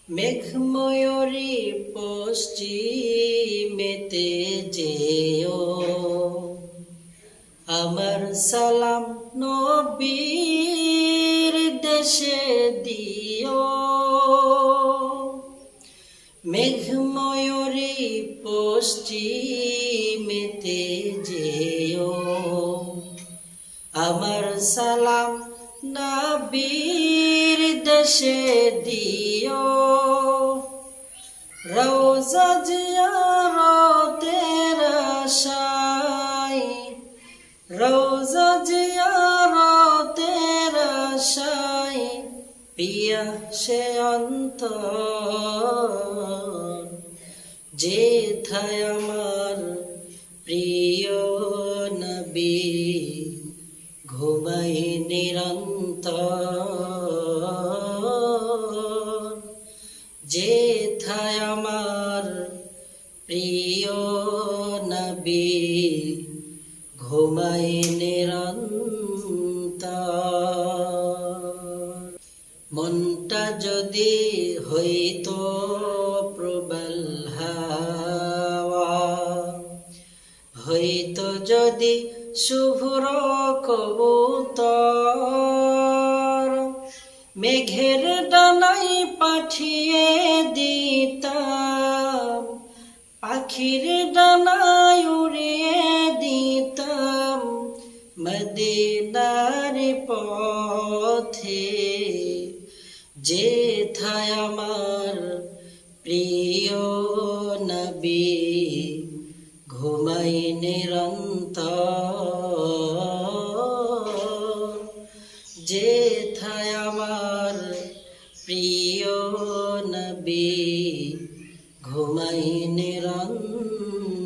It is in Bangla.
মেঘময়ূরী পশ্চিমেতে যেও, আমার সালাম নবীর দেশে দিও। মেঘময়ূরী পশ্চিমেতে যেও, আমার সালাম নবীর দেশে দিও। রওজা জিয়ারতের আশায়, রওজা জিয়ারতের আশায় পিয়াসে অন্তর, যেথায় আমার প্রিয় নবী ঘুমাই নিরন্তর। যেথায় আমার প্রিয় নবী ঘুমাই নিরন্তর। মনটা যদি হইতো প্রবল হাওয়া, হইতো যদি শুভ্র কবুতর, মেঘের ডানায় পাঠিয়ে দিতাম, পাখির ডানায় উড়িয়ে দিতাম মদিনার পথে। যেথায় আমার প্রিয় নবী ঘুমাই নিরন্তর। যেথায় আমার প্রিয় নবী ঘুমাই নিরন্তর।